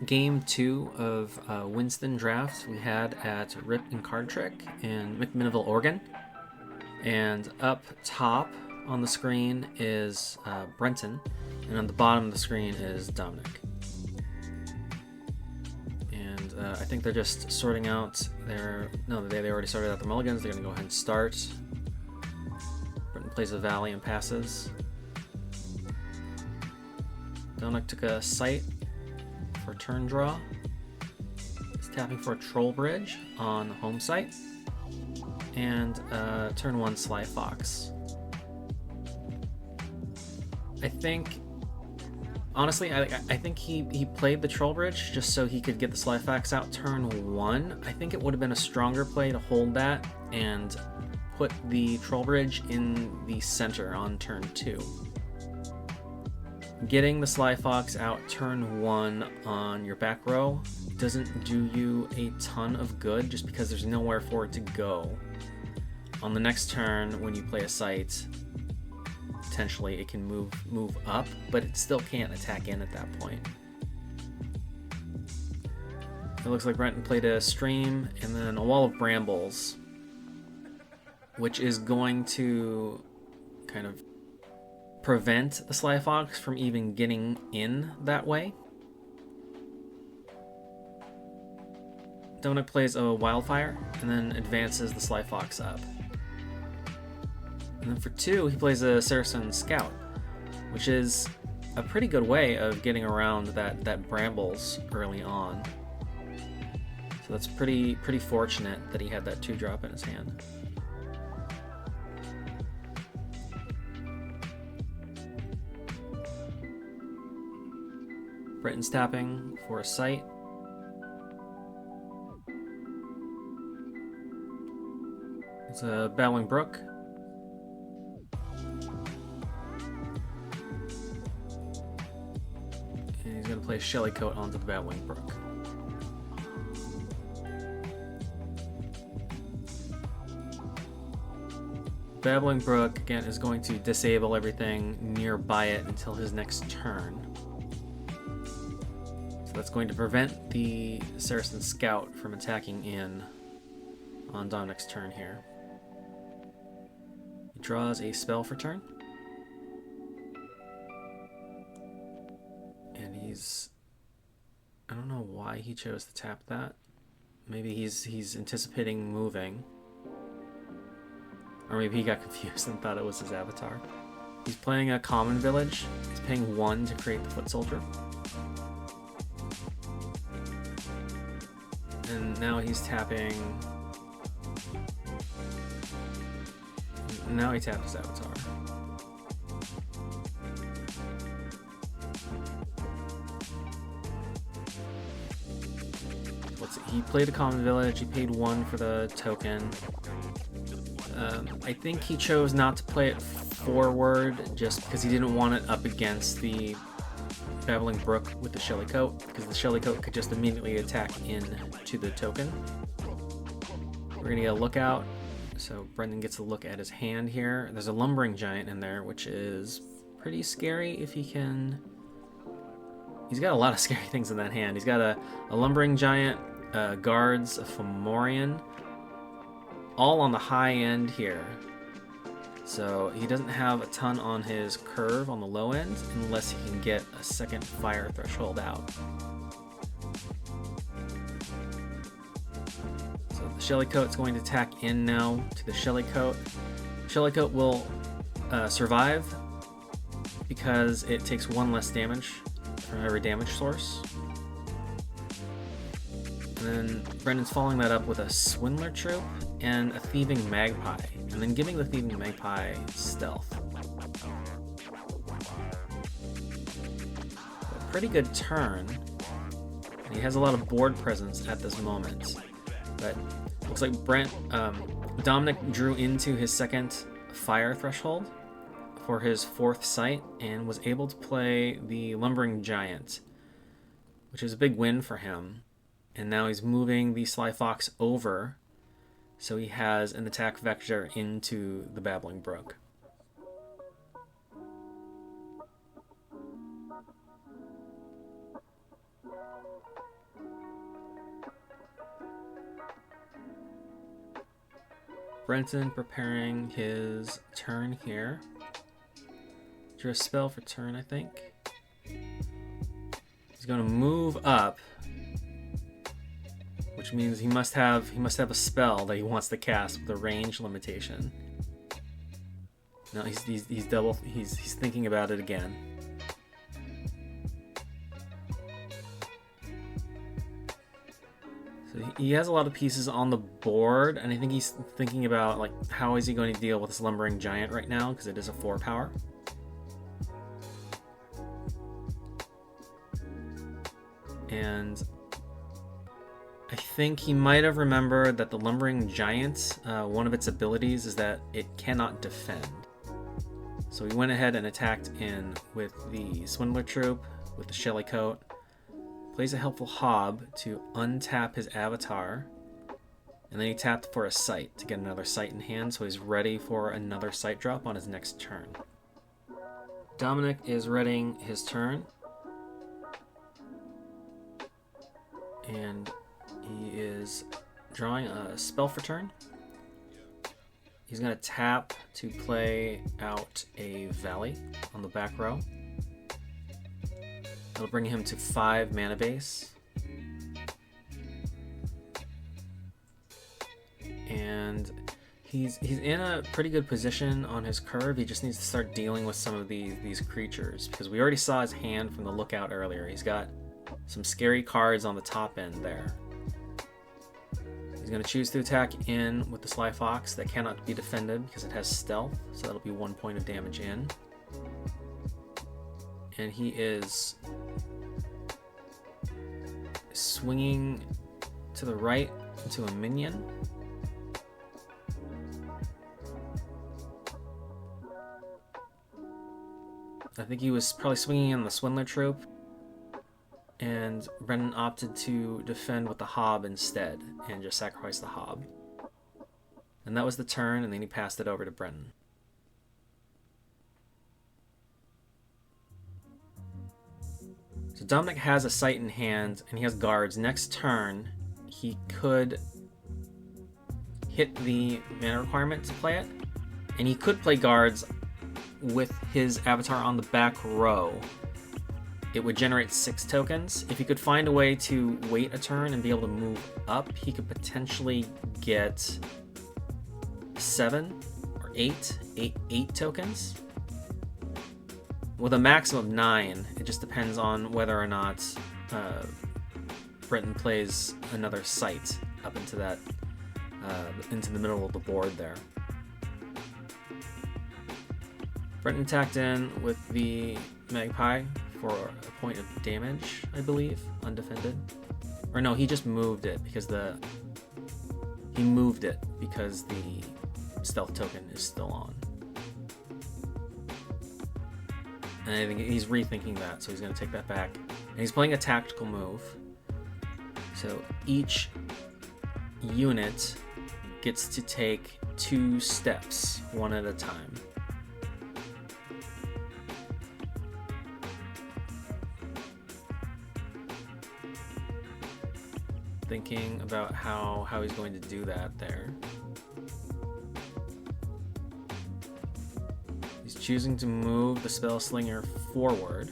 game 2 of Winston Draft we had at Rip and Card Trick in McMinnville, Oregon. And up top on the screen is Brenton, and on the bottom of the screen is Dominic. And I think they're just sorting out their... No, they already sorted out the mulligans. They're going to go ahead and start. Brenton plays a valley and passes. Dominic took a sight for turn draw. He's tapping for a troll bridge on home site. And turn 1 Sly Fox. I think, honestly, I think he played the troll bridge just so he could get the Sly Fox out turn 1. I think it would have been a stronger play to hold that and put the troll bridge in the center on turn 2. Getting the Sly Fox out turn 1 on your back row doesn't do you a ton of good just because there's nowhere for it to go. On the next turn, when you play a site, potentially it can move up, but it still can't attack in at that point. It looks like Brenton played a stream and then a wall of brambles, which is going to kind of prevent the Sly Fox from even getting in that way. Dominic plays a wildfire and then advances the Sly Fox up. And then for 2, he plays a Saracen Scout, which is a pretty good way of getting around that brambles early on. So that's pretty fortunate that he had that 2-drop in his hand. Brenton's tapping for a site. It's a Battling Brook. And he's going to play Shellycoat onto the Battling Brook. Babbling Brook, again, is going to disable everything nearby it until his next turn. That's going to prevent the Saracen Scout from attacking in on Dominic's turn here. He draws a spell for turn. And I don't know why he chose to tap that. Maybe he's anticipating moving. Or maybe he got confused and thought it was his avatar. He's playing a common village. He's paying 1 to create the foot soldier. And now he's tapping. Now he tapped his avatar. He played a common village. He paid 1 for the token. I think he chose not to play it forward just because he didn't want it up against the Babbling Brook with the Shellycoat, because the Shellycoat could just immediately attack into the token. We're going to get a lookout. So Brendan gets a look at his hand here. There's a Lumbering Giant in there, which is pretty scary if he can... He's got a lot of scary things in that hand. He's got a Lumbering Giant, Guards, a Fomorian, all on the high end here. So he doesn't have a ton on his curve on the low end unless he can get a second fire threshold out. So the Shellycoat's going to attack in now to the Shellycoat. Shellycoat will survive because it takes 1 less damage from every damage source. And then Brendan's following that up with a Swindler Troop and a Thieving Magpie, and then giving the Thieving Magpie stealth. A pretty good turn. And he has a lot of board presence at this moment. But looks like Dominic drew into his second fire threshold for his 4th site and was able to play the Lumbering Giant, which is a big win for him. And now he's moving the Sly Fox over, so he has an attack vector into the Babbling Brook. Brenton preparing his turn here. Drew a spell for turn, I think. He's going to move up, which means he must have a spell that he wants to cast with a range limitation. No, he's thinking about it again. So he has a lot of pieces on the board, and I think he's thinking about like how is he going to deal with this lumbering giant right now, because it is a 4 power. And I think he might have remembered that the lumbering giant, one of its abilities is that it cannot defend. So he went ahead and attacked in with the Swindler Troop, with the Shelly Coat, plays a helpful Hob to untap his avatar, and then he tapped for a sight to get another sight in hand, so he's ready for another sight drop on his next turn. Dominic is readying his turn, and he is drawing a spell for turn. He's going to tap to play out a Valley on the back row. It'll bring him to 5 mana base. And he's in a pretty good position on his curve. He just needs to start dealing with some of these creatures, because we already saw his hand from the lookout earlier. He's got some scary cards on the top end there. He's going to choose to attack in with the Sly Fox that cannot be defended because it has stealth, so that'll be 1 point of damage in. And he is swinging to the right into a minion. I think he was probably swinging in the Swindler Troop, and Brennan opted to defend with the Hob instead and just sacrifice the Hob. And that was the turn, and then he passed it over to Brennan. So Dominic has a sight in hand, and he has guards. Next turn, he could hit the mana requirement to play it, and he could play guards with his avatar on the back row. It would generate 6 tokens. If he could find a way to wait a turn and be able to move up, he could potentially get 7 or 8 tokens. With a maximum of 9, it just depends on whether or not Brenton plays another site up into that, into the middle of the board there. Brenton attacked in with the Magpie for a point of damage, I believe, undefended. Or no, he just moved it because the stealth token is still on. And I think he's rethinking that, so he's going to take that back. And he's playing a tactical move. So each unit gets to take 2 steps, one at a time. Thinking about how he's going to do that there. He's choosing to move the Spell Slinger forward.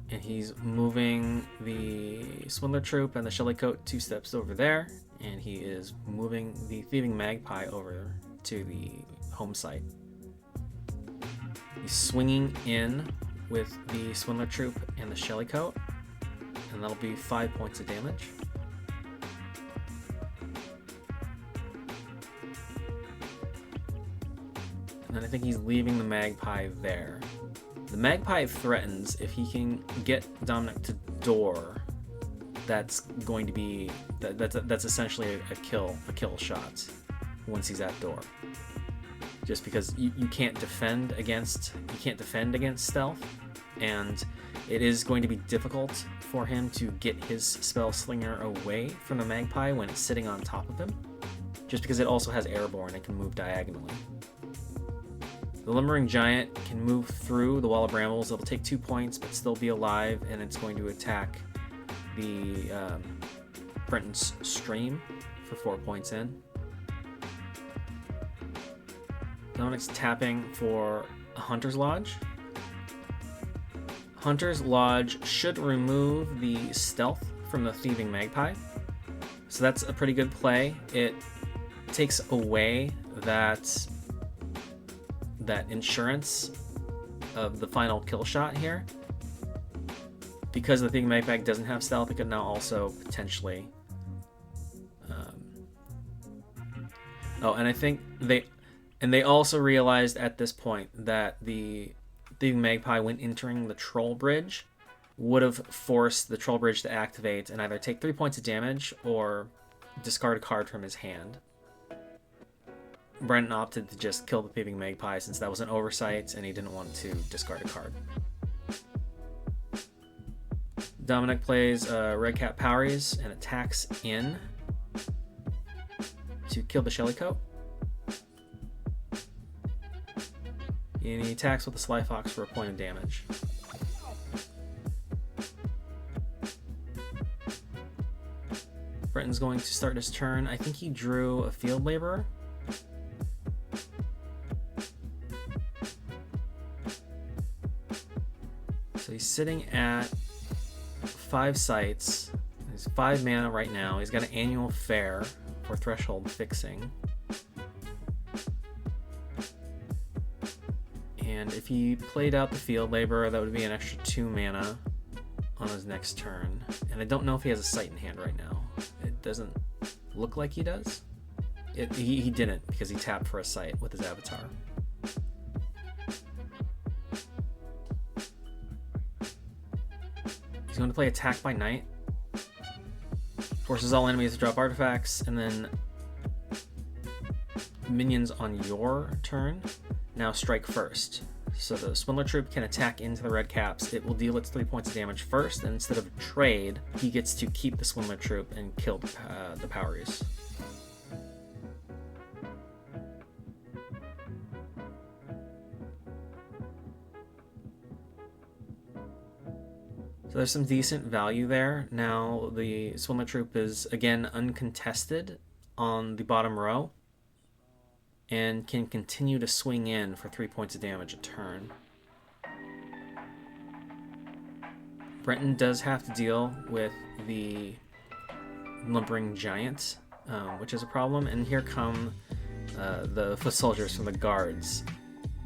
And he's moving the Swindler Troop and the Shelly Coat 2 steps over there. And he is moving the Thieving Magpie over to the home site. He's swinging in with the Swindler Troop and the Shelly Coat. And that'll be 5 points of damage. And then I think he's leaving the Magpie there. The Magpie threatens if he can get Dominic to door. That's going to be that's essentially a kill shot once he's at door. Just because you can't defend against stealth, and it is going to be difficult for him to get his Spell Slinger away from the Magpie when it's sitting on top of him, just because it also has airborne and can move diagonally. The Lumbering Giant can move through the Wall of Brambles. It'll take 2 points but still be alive, and it's going to attack the Brenton's Stream for 4 points in. Dominic's tapping for a Hunter's Lodge. Hunter's Lodge should remove the stealth from the Thieving Magpie. So that's a pretty good play. It takes away that insurance of the final kill shot here. Because the Thieving Magpie doesn't have stealth, it could now also potentially... Oh, and I think they also realized at this point that the Thieving Magpie, when entering the Troll Bridge, would have forced the Troll Bridge to activate and either take 3 points of damage or discard a card from his hand. Brenton opted to just kill the Thieving Magpie since that was an oversight and he didn't want to discard a card. Dominic plays Red Cap Poweries and attacks in to kill the Shellycoat. And he attacks with the Sly Fox for a point of damage. Brenton's going to start his turn. I think he drew a Field Laborer. So he's sitting at 5 sites. He's 5 mana right now. He's got an Annual Fair for Threshold Fixing. And if he played out the Field Laborer, that would be an extra 2 mana on his next turn. And I don't know if he has a site in hand right now. It doesn't look like he does. He didn't, because he tapped for a site with his avatar. He's going to play Attack by Night. Forces all enemies to drop artifacts, and then minions on your turn now strike first. So the Swindler Troop can attack into the red caps. It will deal its 3 points of damage first, and instead of a trade, he gets to keep the Swindler Troop and kill the Poweries. So there's some decent value there. Now the Swindler Troop is again uncontested on the bottom row and can continue to swing in for 3 points of damage a turn. Brenton does have to deal with the Lumbering Giant, which is a problem, and here come the foot soldiers from the guards.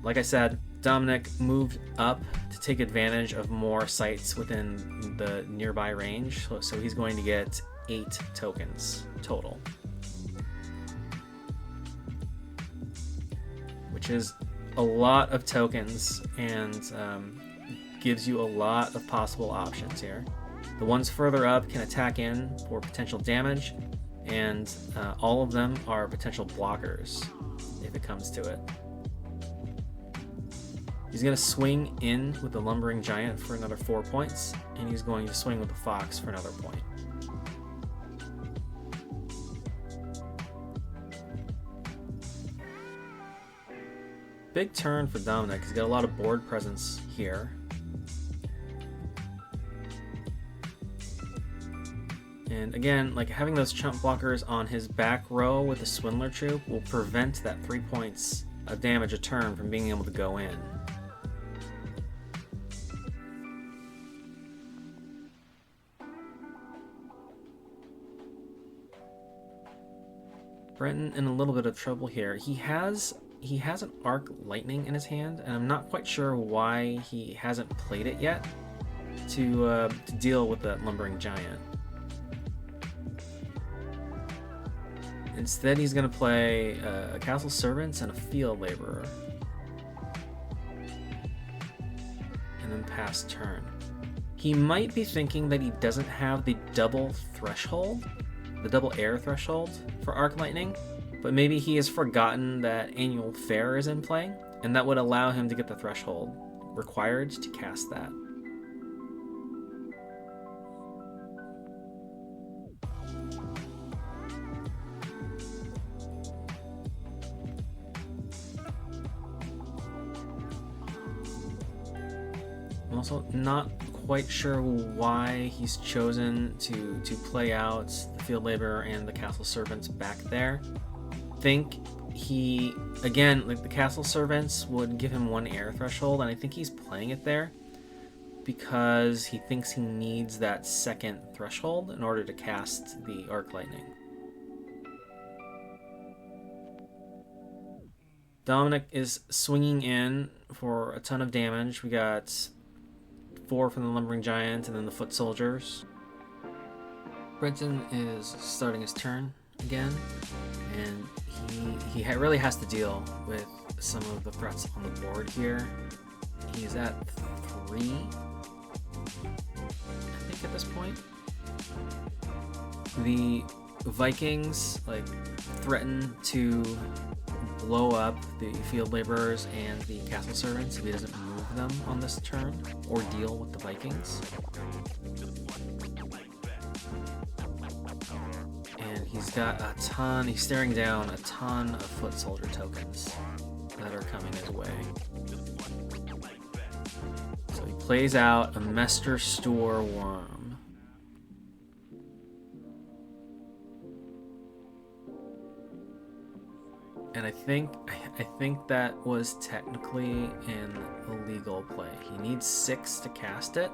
Like I said, Dominic moved up to take advantage of more sites within the nearby range, so he's going to get 8 tokens total, which is a lot of tokens and gives you a lot of possible options here. The ones further up can attack in for potential damage, and all of them are potential blockers if it comes to it. He's going to swing in with the Lumbering Giant for another 4 points, and he's going to swing with the Fox for another point. Big turn for Dominic. He's got a lot of board presence here. And again, like having those chump blockers on his back row with the Swindler Troop will prevent that 3 points of damage a turn from being able to go in. Brenton in a little bit of trouble here. He has an Arc Lightning in his hand, and I'm not quite sure why he hasn't played it yet to deal with that Lumbering Giant. Instead, he's going to play a Castle Servants and a Field Laborer, and then pass turn. He might be thinking that he doesn't have the double threshold, the double air threshold for Arc Lightning, but maybe he has forgotten that Annual Fair is in play, and that would allow him to get the threshold required to cast that. I'm also not quite sure why he's chosen to play out the field laborer and the castle servants back there. Think he, again, like the castle servants would give him 1 air threshold, and I think he's playing it there because he thinks he needs that 2nd threshold in order to cast the arc lightning. Dominic is swinging in for a ton of damage. We got 4 from the lumbering giant and then the foot soldiers. Brenton is starting his turn again, and he really has to deal with some of the threats on the board here. He's at 3, I think, at this point. The Vikings threaten to blow up the field laborers and the castle servants if he doesn't move them on this turn or deal with the Vikings. And he's got a ton, he's staring down a ton of foot soldier tokens that are coming his way. So he plays out a Mester Store Worm. And I think that was technically an illegal play. He needs 6 to cast it,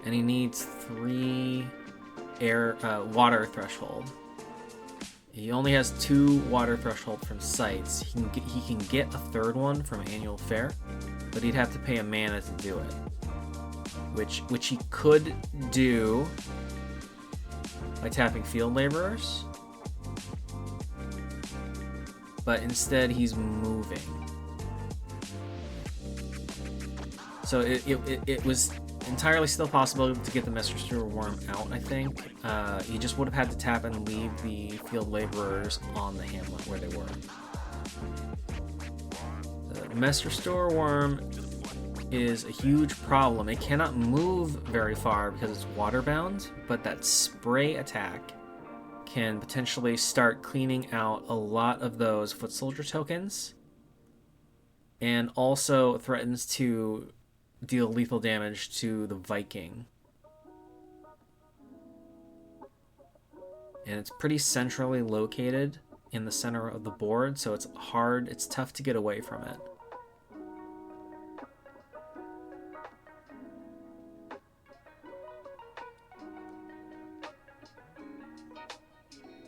and he needs 3 water threshold. He only has 2 water threshold from sites. He can get a 3rd one from annual fare, but he'd have to pay a mana to do it, which he could do by tapping field laborers. But instead he's moving. So it was entirely still possible to get the Mester Store Worm out, I think. He just would have had to tap and leave the field laborers on the hamlet where they were. The Mester Store Worm is a huge problem. It cannot move very far because it's waterbound, but that spray attack can potentially start cleaning out a lot of those foot soldier tokens, and also threatens to deal lethal damage to the Viking. And it's pretty centrally located in the center of the board, so it's tough to get away from it.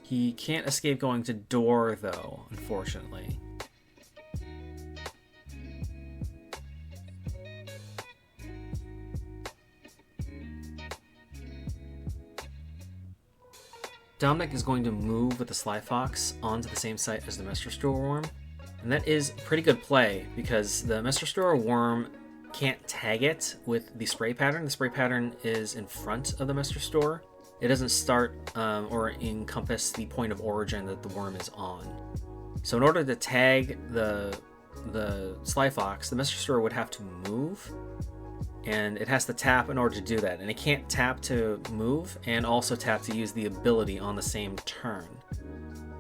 He can't escape going to door, though, unfortunately. Dominic is going to move with the Sly Fox onto the same site as the Mester Store Worm, and that is a pretty good play because the Mester Store Worm can't tag it with the spray pattern. The spray pattern is in front of the Mester Store. It doesn't start or encompass the point of origin that the worm is on. So in order to tag the Sly Fox, the Mester Store would have to move, and it has to tap in order to do that. And it can't tap to move and also tap to use the ability on the same turn.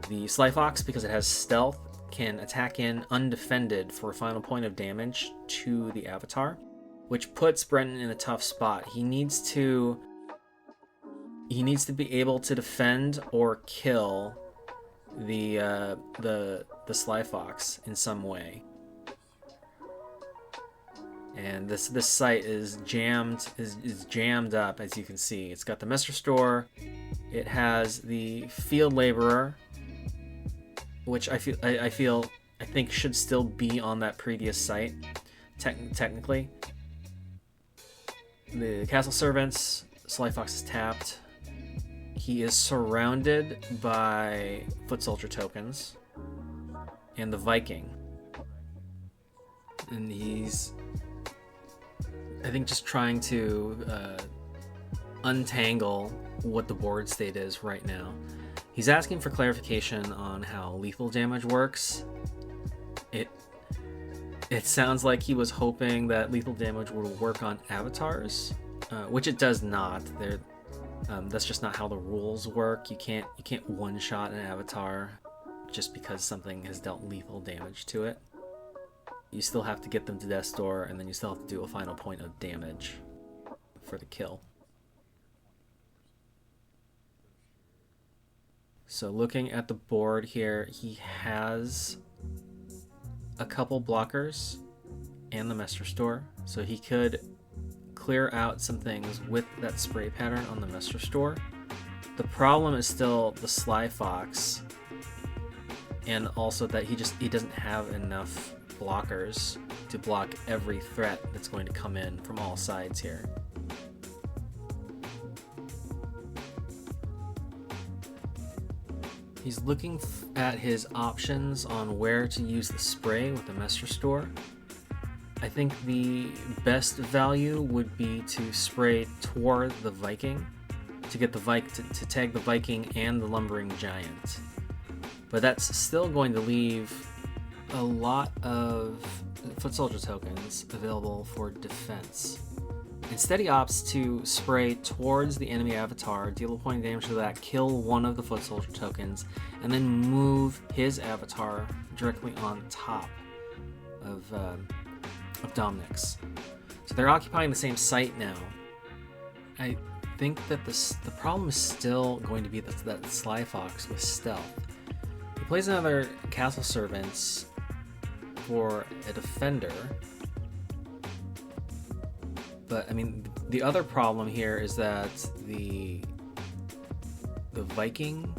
The Sly Fox, because it has stealth, can attack in undefended for a final point of damage to the avatar, which puts Brenton in a tough spot. He needs to be able to defend or kill the Sly Fox in some way. And this site is jammed up, as you can see. It's got the Mester Store. It has the field laborer, which I think should still be on that previous site, technically. The castle servants, Sly Fox is tapped. He is surrounded by foot soldier tokens and the Viking. And he's, I think, just trying to untangle what the board state is right now. He's asking for clarification on how lethal damage works. It sounds like he was hoping that lethal damage would work on avatars, which it does not. That's just not how the rules work. You can't one-shot an avatar just because something has dealt lethal damage to it. You still have to get them to death's door, and then you still have to do a final point of damage for the kill. So looking at the board here, he has a couple blockers and the Messer Store, so he could clear out some things with that spray pattern on the Messer Store. The problem is still the Sly Fox, and also that he doesn't have enough blockers to block every threat that's going to come in from all sides here. He's looking at his options on where to use the spray with the Messer Store. I think the best value would be to spray toward the Viking to get the to tag the Viking and the Lumbering Giant. But that's still going to leave a lot of foot soldier tokens available for defense. Instead, he opts to spray towards the enemy avatar, deal a point of damage to that, kill one of the foot soldier tokens, and then move his avatar directly on top of Dominic's. So they're occupying the same site now. I think that the problem is still going to be that Sly Fox with stealth. He plays another Castle Servants for a defender. But I mean, the other problem here is that the Viking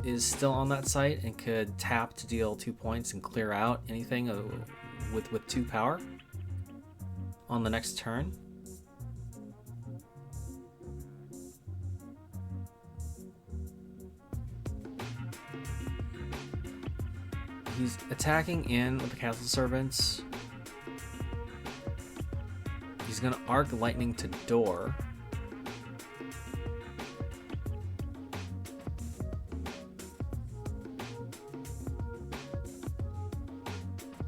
is still on that site and could tap to deal 2 points and clear out anything with 2 power on the next turn. He's attacking in with the Castle Servants. He's going to arc lightning to door.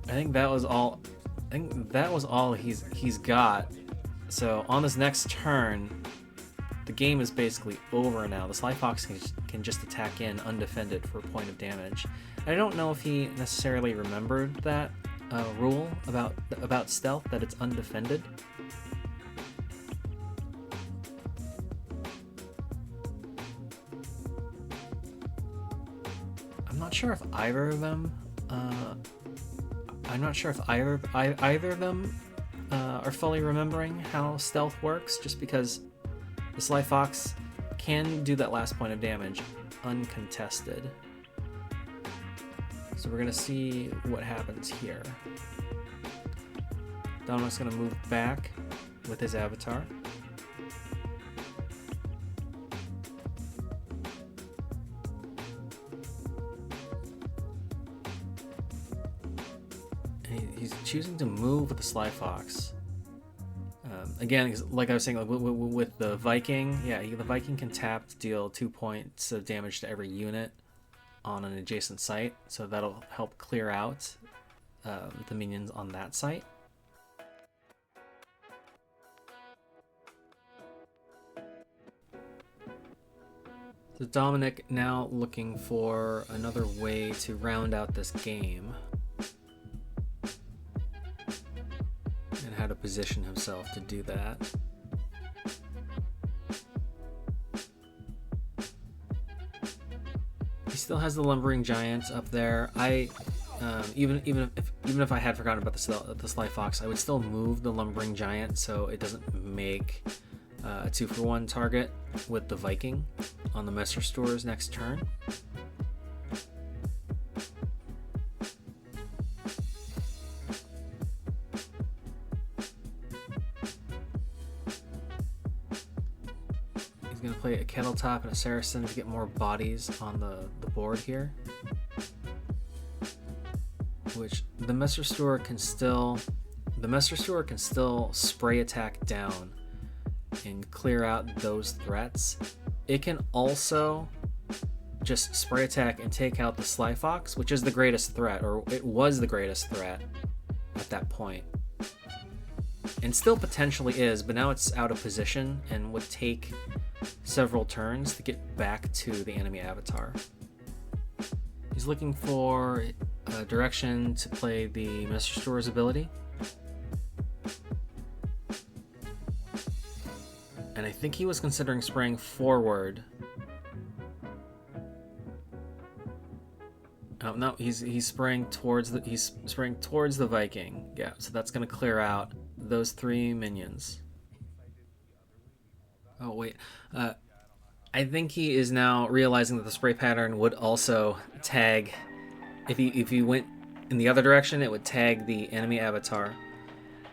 I think that was all he's got. So on this next turn, the game is basically over now. The Sly Fox can just attack in undefended for a point of damage. I don't know if he necessarily remembered that rule about stealth, that it's undefended. I'm not sure if either of them. Either of them are fully remembering how stealth works, just because the Sly Fox can do that last point of damage uncontested. So we're gonna see what happens here. Dominic's gonna move back with his avatar. He's choosing to move with the Sly Fox. Again, like I was saying, like with the Viking, the Viking can tap to deal 2 points of damage to every unit on an adjacent site, so that'll help clear out the minions on that site. So Dominic now looking for another way to round out this game and how to position himself to do that. He still has the Lumbering Giant up there. Even if I had forgotten about the Sly Fox, I would still move the Lumbering Giant so it doesn't make a 2-for-1 target with the Viking on the Messer Store's next turn. He's going to play a Kettle Top and a Saracen to get more bodies on the board here. Which the Messer Store can still spray attack down and clear out those threats. It can also just spray attack and take out the Sly Fox, which is the greatest threat, or it was the greatest threat at that point. And still potentially is, but now it's out of position and would take several turns to get back to the enemy avatar. He's looking for a direction to play the Messer Store's ability. And I think he was considering spraying forward Oh no, he's spraying towards the Viking. Yeah, so that's gonna clear out those 3 minions. Oh wait, I think he is now realizing that the spray pattern would also tag. If he went in the other direction, it would tag the enemy avatar,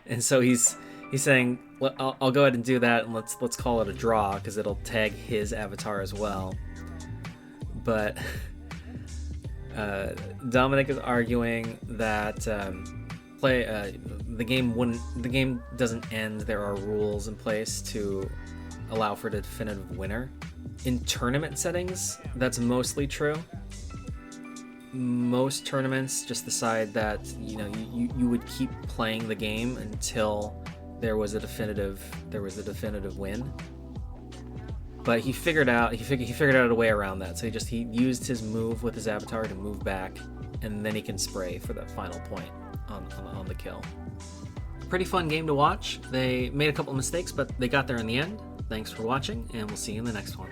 and so he's saying, well, I'll go ahead and do that, and let's call it a draw because it'll tag his avatar as well. But Dominic is arguing that the game doesn't end. There are rules in place to allow for a definitive winner. In tournament settings, that's mostly true. Most tournaments just decide that you would keep playing the game until there was a definitive win. But he figured out a way around that. So he used his move with his avatar to move back, and then he can spray for that final point on the kill. Pretty fun game to watch. They made a couple of mistakes, but they got there in the end. Thanks for watching, and we'll see you in the next one.